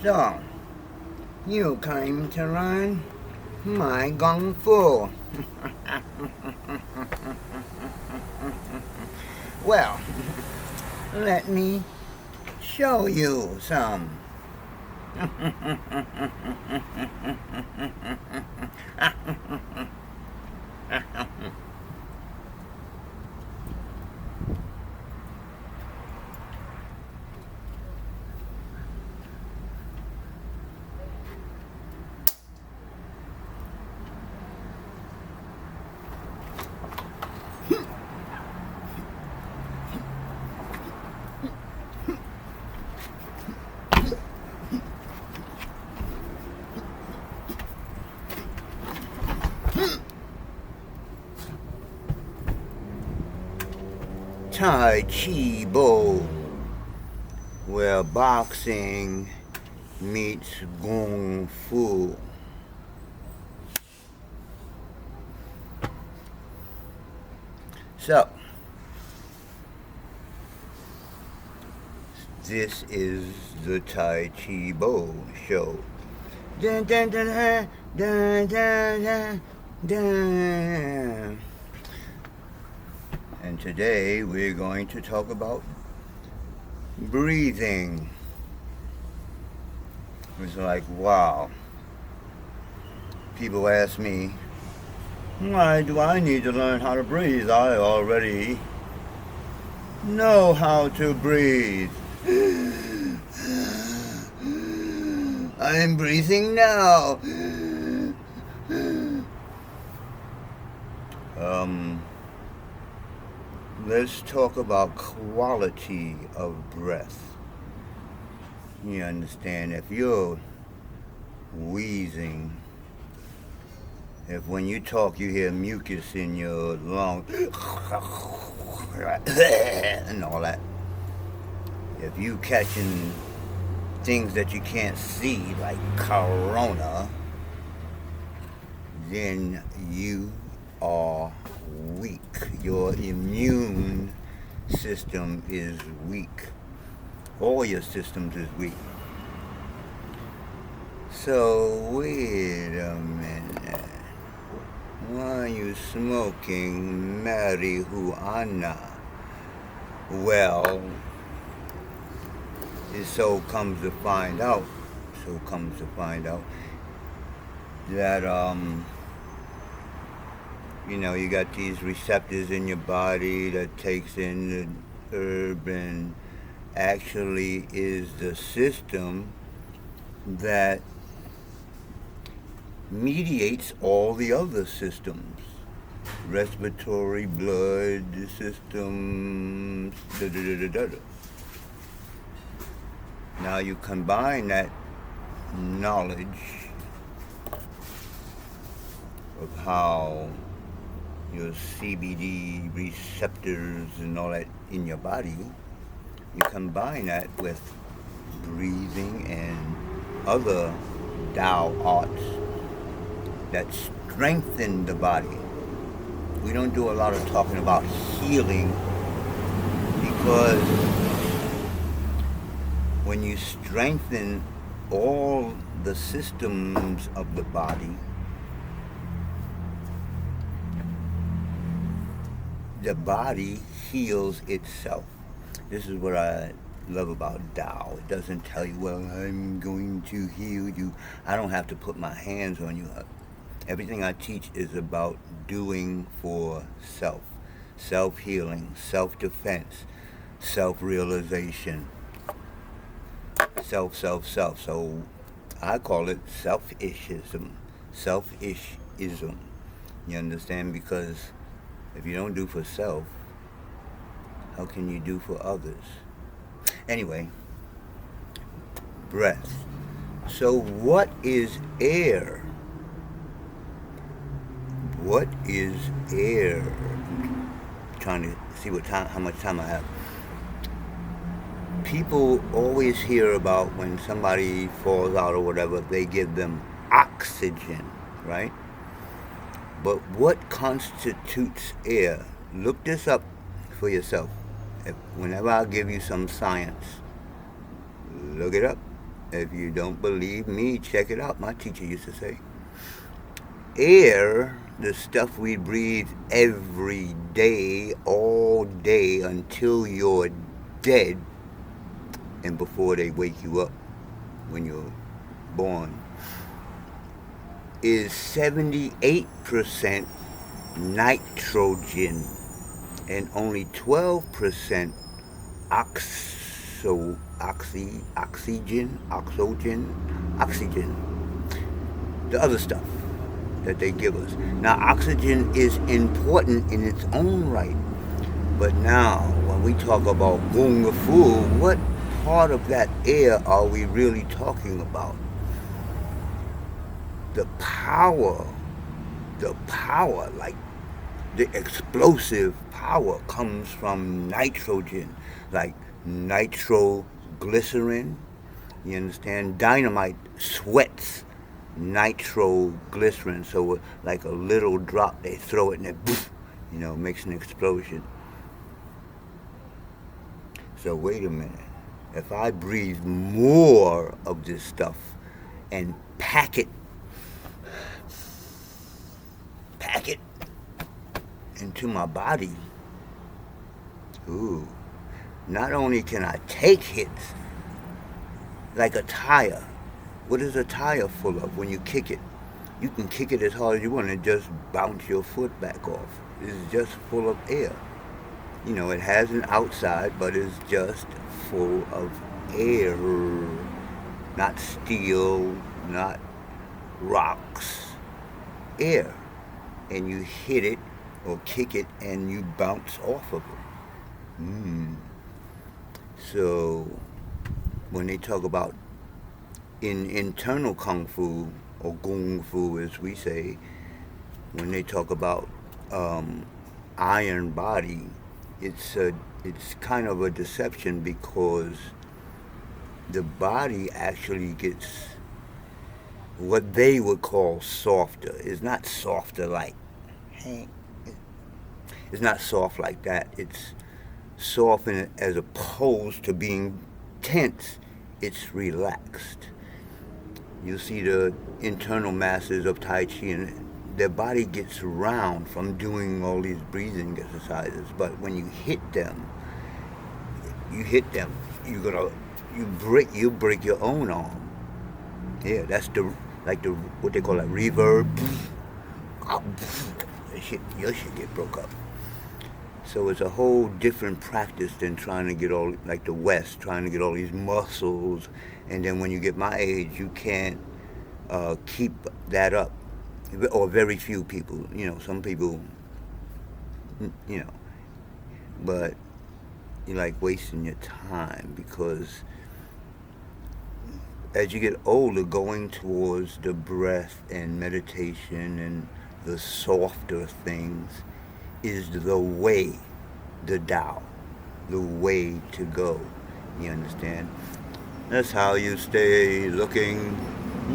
So, you came to learn my GungFu. Well, let me show you some. Tai Chi Bo, where boxing meets GungFu. So, this is the Tai Chi Bo show. Dun, dun, dun, dun, dun, dun, dun. And today we're going to talk about breathing. It's like, wow. People ask me, why do I need to learn how to breathe? I already know how to breathe. I'm breathing now. Let's talk about quality of breath. You understand, if you're wheezing, if when you talk you hear mucus in your lungs and all that, if you catching things that you can't see like corona, then you are weak. Your immune system is weak. All your systems is weak. So wait a minute. Why are you smoking marijuana? Well, it so comes to find out that you got these receptors in your body that takes in the herb and actually is the system that mediates all the other systems. Respiratory, blood systems, Now you combine that knowledge of how your CBD receptors and all that in your body, you combine that with breathing and other Tao arts that strengthen the body. We don't do a lot of talking about healing because when you strengthen all the systems of the body heals itself. This is what I love about Tao. It doesn't tell you, well, I'm going to heal you. I don't have to put my hands on you. Everything I teach is about doing for self. Self-healing, self-defense, self-realization, self. So I call it selfishism. Selfishism. You understand? Because if you don't do for self, how can you do for others? Anyway, breath. So what is air? What is air? I'm trying to see how much time I have. People always hear about when somebody falls out or whatever, they give them oxygen, right? But what constitutes air? Look this up for yourself. Whenever I give you some science, look it up. If you don't believe me, check it out. My teacher used to say, air, the stuff we breathe every day, all day until you're dead, and before they wake you up when you're born, is 78% nitrogen and only 12% oxygen, the other stuff that they give us. Now, oxygen is important in its own right, but now when we talk about GungFu, what part of that air are we really talking about? The power, like the explosive power comes from nitrogen, like nitroglycerin. You understand? Dynamite sweats nitroglycerin, so like a little drop, they throw it and it, poof, makes an explosion. So wait a minute. If I breathe more of this stuff and pack it into my body, ooh, not only can I take hits like a tire. What is a tire full of when you kick it? You can kick it as hard as you want and just bounce your foot back off. It's just full of air. It has an outside, but it's just full of air. Not steel, not rocks. Air. And you hit it or kick it and you bounce off of it. So when they talk about in internal Kung Fu, or GungFu as we say, when they talk about iron body, it's kind of a deception, because the body actually gets what they would call softer. It's not softer like, hey, it's not soft like that. It's soft as opposed to being tense. It's relaxed. You see the internal masses of Tai Chi, and their body gets round from doing all these breathing exercises. But when you hit them, you break your own arm. Yeah, that's what they call a reverb. Your shit get broke up. So it's a whole different practice than trying to get all, like the West, trying to get all these muscles. And then when you get my age, you can't keep that up. Or very few people, some people, but you're like wasting your time, because as you get older, going towards the breath and meditation and the softer things is the way, the Tao, the way to go. You understand? That's how you stay looking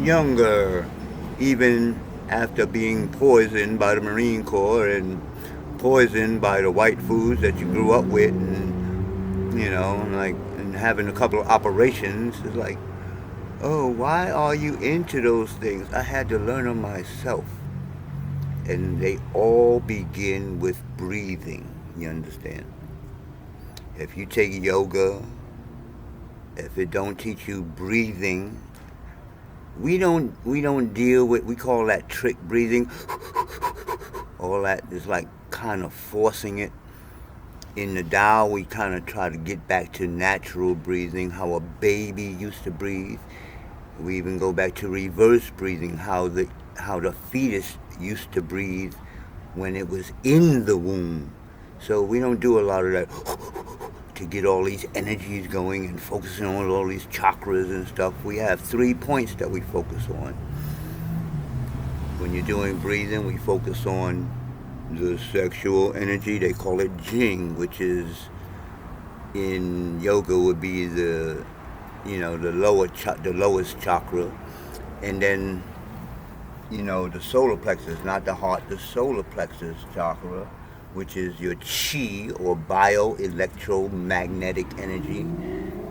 younger, even after being poisoned by the Marine Corps and poisoned by the white foods that you grew up with, and having a couple of operations. It's like, oh, why are you into those things? I had to learn them myself. And they all begin with breathing, you understand? If you take yoga, if it don't teach you breathing, we don't deal with, we call that trick breathing. All that is like kind of forcing it. In the Tao, we kind of try to get back to natural breathing, how a baby used to breathe. We even go back to reverse breathing, how the fetus used to breathe when it was in the womb. So we don't do a lot of that to get all these energies going and focusing on all these chakras and stuff. We have 3 points that we focus on. When you're doing breathing, we focus on the sexual energy. They call it Jing, which is in yoga would be the lowest chakra, and then the solar plexus, not the heart, the solar plexus chakra, which is your chi or bioelectromagnetic energy,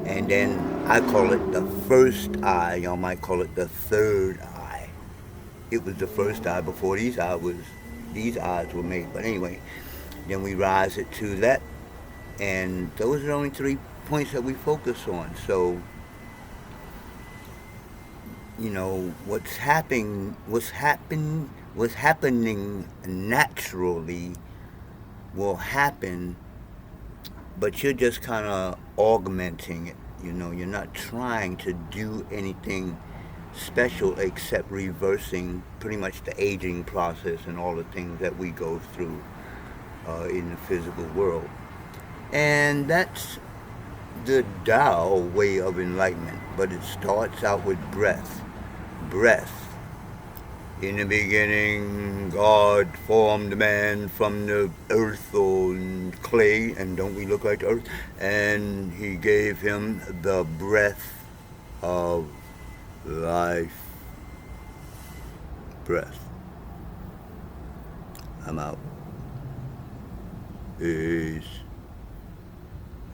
And then I call it the first eye. Y'all might call it the third eye. It was the first eye before these eyes were made. But anyway, then we rise it to that, and those are the only 3 points that we focus on. So, what's happening naturally will happen, but you're just kind of augmenting it. You're not trying to do anything special except reversing pretty much the aging process and all the things that we go through in the physical world. And that's the Tao way of enlightenment, but it starts out with breath. Breath. In the beginning, God formed man from the earth or clay, and don't we look like the earth? And he gave him the breath of life. Breath. I'm out. Peace.